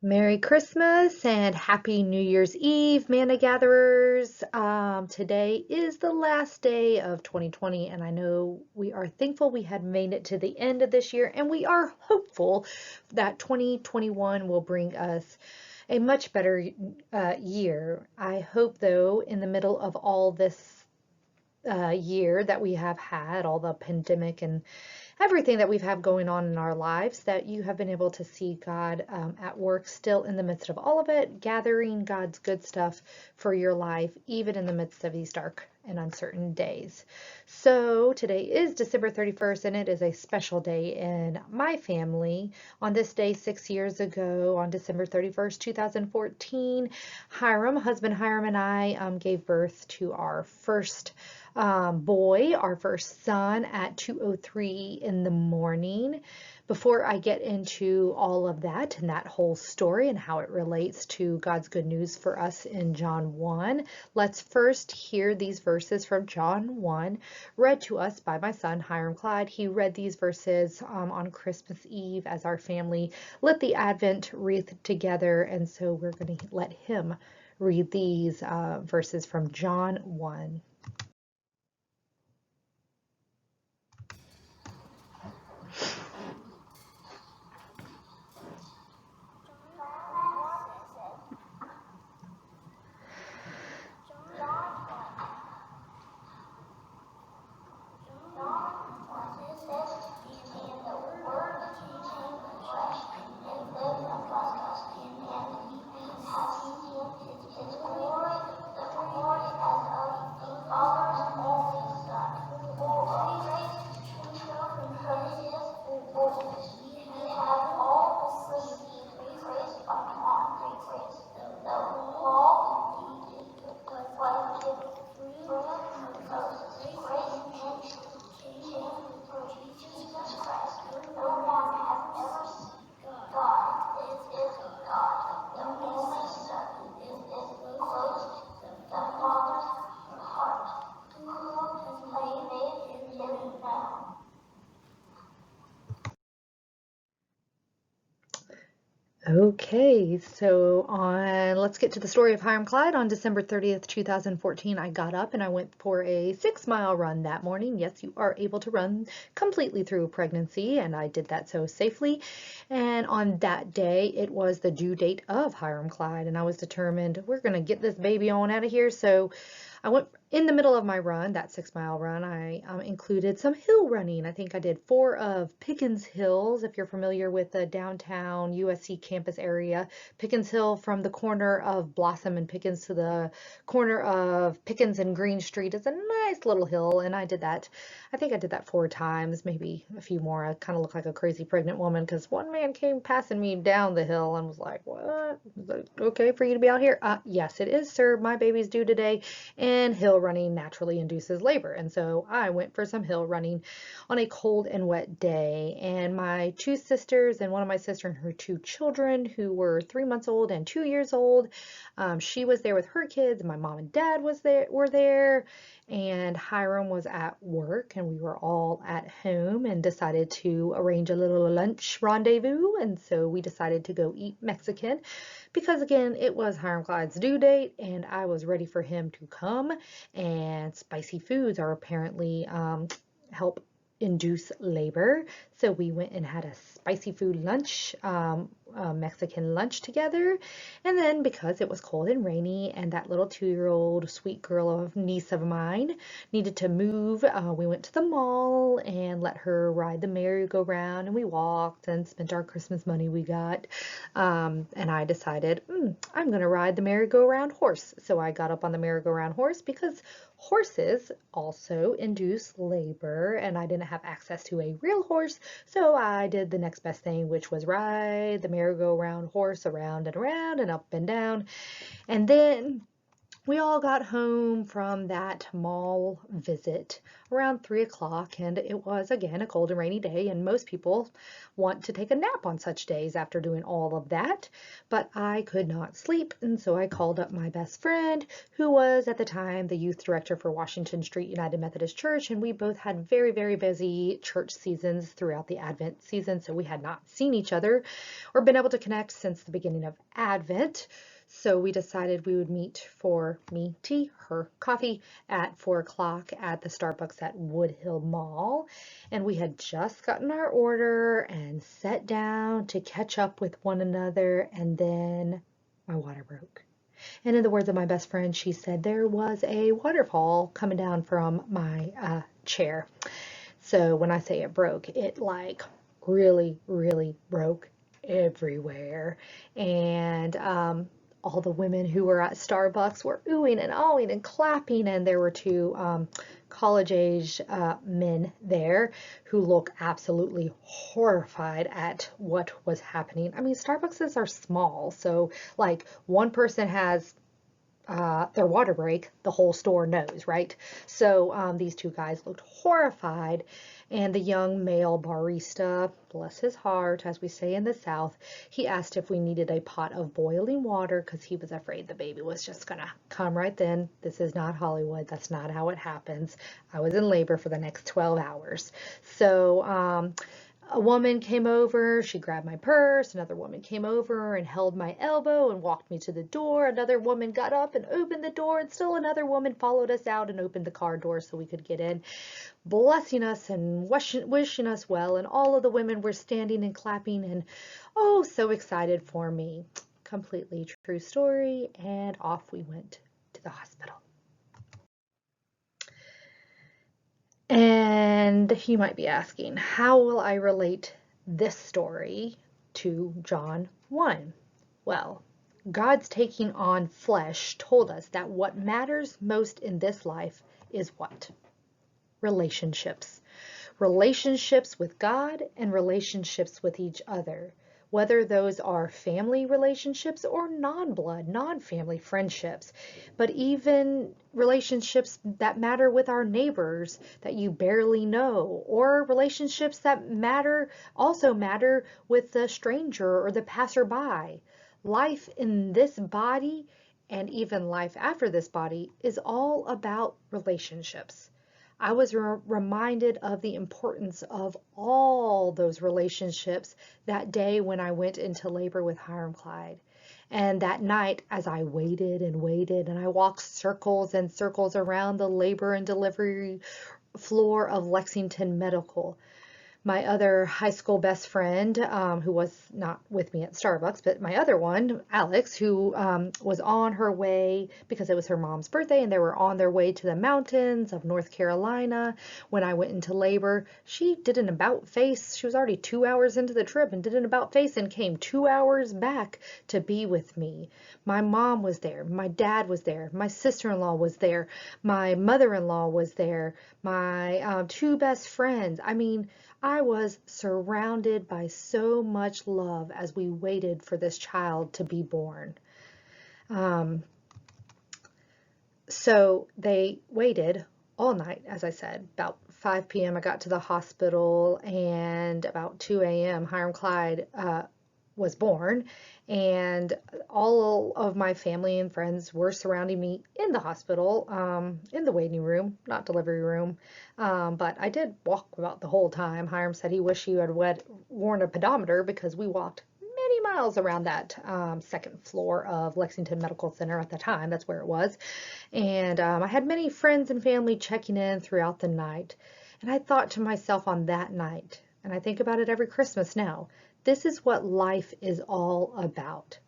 Merry Christmas and Happy New Year's Eve, Manna Gatherers. Today is the last day of 2020, and I know we are thankful we had made it to the end of this year, and we are hopeful that 2021 will bring us a much better year. I hope, though, in the middle of all this year that we have had, all the pandemic and everything that we've had going on in our lives, that you have been able to see God at work still in the midst of all of it, gathering God's good stuff for your life, even in the midst of these dark and uncertain days. So today is December 31st, and it is a special day in my family. On this day, 6 years ago, on December 31st, 2014, husband Hiram, and I gave birth to our first boy, our first son, at 2:03 in the morning. Before I get into all of that and that whole story and how it relates to God's good news for us in John 1, let's first hear these verses from John 1 read to us by my son Hiram Clyde. He read these verses on Christmas Eve as our family lit the Advent wreath together, and so we're going to let him read these verses from John 1. Okay, so let's get to the story of Hiram Clyde. On December 30th, 2014, I got up and I went for a 6-mile run that morning. Yes, you are able to run completely through pregnancy, and I did that so safely. And on that day, it was the due date of Hiram Clyde, and I was determined we're going to get this baby on out of here. So I went in the middle of my run, that 6-mile run. I included some hill running. I think I did 4 of Pickens Hills, if you're familiar with the downtown USC campus area. Pickens Hill from the corner of Blossom and Pickens to the corner of Pickens and Green Street is a nice little hill, and I did that. I think I did that 4 times, maybe a few more. I kind of looked like a crazy pregnant woman because one man came passing me down the hill and was like, "What? Is it okay for you to be out here?" Yes, it is, sir. My baby's due today. And hill running naturally induces labor. And so I went for some hill running on a cold and wet day. And my 2 sisters and one of my sisters and her 2 children, who were 3 months old and 2 years old, she was there with her kids. My mom and dad were there, and Hiram was at work, and we were all at home and decided to arrange a little lunch rendezvous. And so we decided to go eat Mexican because, again, it was Hiram Clyde's due date, and I was ready for him to come. And spicy foods are apparently help induce labor. So we went and had a spicy food lunch, Mexican lunch together. And then because it was cold and rainy and that little 2-year-old sweet girl of niece of mine needed to move, we went to the mall and let her ride the merry-go-round, and we walked and spent our Christmas money we got. And I decided, I'm going to ride the merry-go-round horse. So I got up on the merry-go-round horse because horses also induce labor, and I didn't have access to a real horse, so I did the next best thing, which was ride the merry-go-round horse around and around and up and down. And then We all got home from that mall visit around 3 o'clock, and it was again a cold and rainy day, and most people want to take a nap on such days after doing all of that. But I could not sleep, and so I called up my best friend, who was at the time the youth director for Washington Street United Methodist Church, and we both had very, very busy church seasons throughout the Advent season, so we had not seen each other or been able to connect since the beginning of Advent. So we decided we would meet for me tea, her coffee, at 4 o'clock at the Starbucks at Woodhill Mall. And we had just gotten our order and sat down to catch up with one another, and then my water broke. And in the words of my best friend, she said there was a waterfall coming down from my chair. So when I say it broke, it like really, really broke everywhere. And all the women who were at Starbucks were oohing and awing and clapping, and there were two college-age men there who look absolutely horrified at what was happening. I mean, Starbucks are small, so like one person has their water break, the whole store knows, right? So these two guys looked horrified, and the young male barista, bless his heart, as we say in the South, he asked if we needed a pot of boiling water because he was afraid the baby was just gonna come right then. This is not Hollywood. That's not how it happens. I was in labor for the next 12 hours. So a woman came over, she grabbed my purse. Another woman came over and held my elbow and walked me to the door. Another woman got up and opened the door, and still another woman followed us out and opened the car door so we could get in, blessing us and wishing us well. And all of the women were standing and clapping and oh, so excited for me. Completely true story. And off we went to the hospital. And you might be asking, how will I relate this story to John 1? Well, God's taking on flesh told us that what matters most in this life is what? Relationships. Relationships with God and relationships with each other. Whether those are family relationships or non-blood, non-family friendships, but even relationships that matter with our neighbors that you barely know, or relationships that also matter with the stranger or the passerby. Life in this body and even life after this body is all about relationships. I was reminded of the importance of all those relationships that day when I went into labor with Hiram Clyde. And that night, as I waited and waited, and I walked circles and circles around the labor and delivery floor of Lexington Medical, my other high school best friend, who was not with me at Starbucks, but my other one, Alex, who was on her way because it was her mom's birthday and they were on their way to the mountains of North Carolina when I went into labor. She did an about face. She was already 2 hours into the trip and did an about face and came 2 hours back to be with me. My mom was there. My dad was there. My sister-in-law was there. My mother-in-law was there. My two best friends. I mean, I was surrounded by so much love as we waited for this child to be born. So they waited all night, as I said. About 5 p.m. I got to the hospital, and about 2 a.m. Hiram Clyde was born, and all of my family and friends were surrounding me in the hospital, in the waiting room, not delivery room, but I did walk about the whole time. Hiram said he wished he had worn a pedometer because we walked many miles around that second floor of Lexington Medical Center at the time. That's where it was. And I had many friends and family checking in throughout the night. And I thought to myself on that night, and I think about it every Christmas now, this is what life is all about.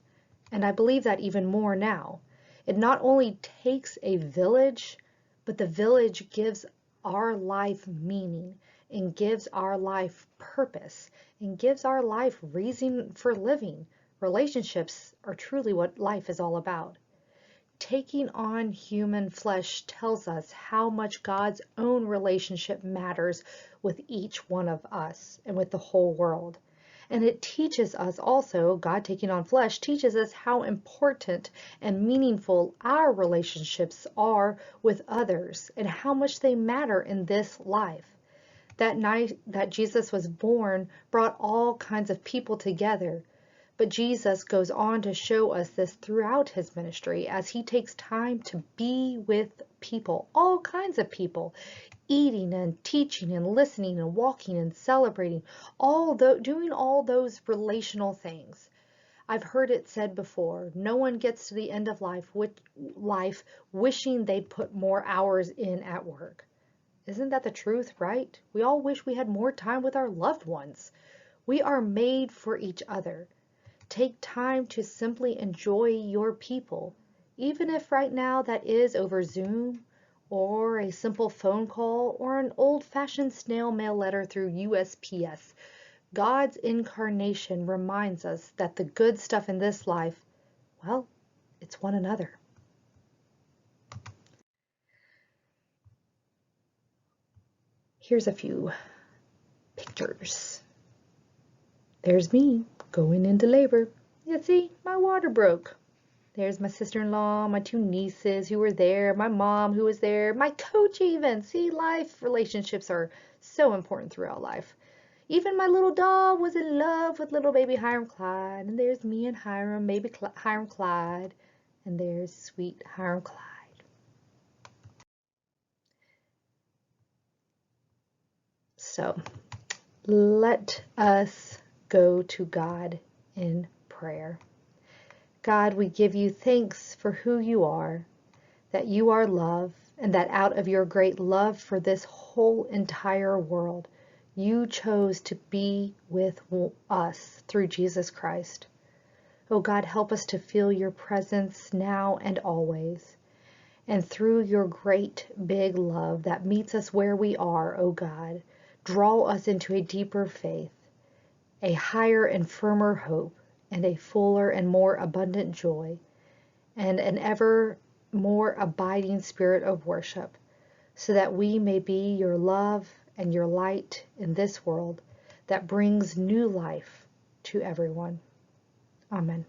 And I believe that even more now. It not only takes a village, but the village gives our life meaning and gives our life purpose and gives our life reason for living. Relationships are truly what life is all about. Taking on human flesh tells us how much God's own relationship matters with each one of us and with the whole world. And it teaches us also, God taking on flesh, teaches us how important and meaningful our relationships are with others and how much they matter in this life. That night that Jesus was born brought all kinds of people together. But Jesus goes on to show us this throughout his ministry as he takes time to be with people, all kinds of people, eating and teaching and listening and walking and celebrating, doing all those relational things. I've heard it said before, no one gets to the end of life wishing they'd put more hours in at work. Isn't that the truth, right? We all wish we had more time with our loved ones. We are made for each other. Take time to simply enjoy your people, even if right now that is over Zoom or a simple phone call or an old-fashioned snail mail letter through USPS. God's incarnation reminds us that the good stuff in this life, well, it's one another. Here's a few pictures. There's me going into labor. You see, my water broke. There's my sister-in-law, my two nieces who were there, my mom who was there, my coach even. See, life relationships are so important throughout life. Even my little dog was in love with little baby Hiram Clyde. And there's me and Hiram, baby Hiram Clyde. And there's sweet Hiram Clyde. So let us go to God in prayer. God, we give you thanks for who you are, that you are love, and that out of your great love for this whole entire world, you chose to be with us through Jesus Christ. Oh God, help us to feel your presence now and always. And through your great big love that meets us where we are, oh God, draw us into a deeper faith, a higher and firmer hope, and a fuller and more abundant joy, and an ever more abiding spirit of worship, so that we may be your love and your light in this world that brings new life to everyone. Amen.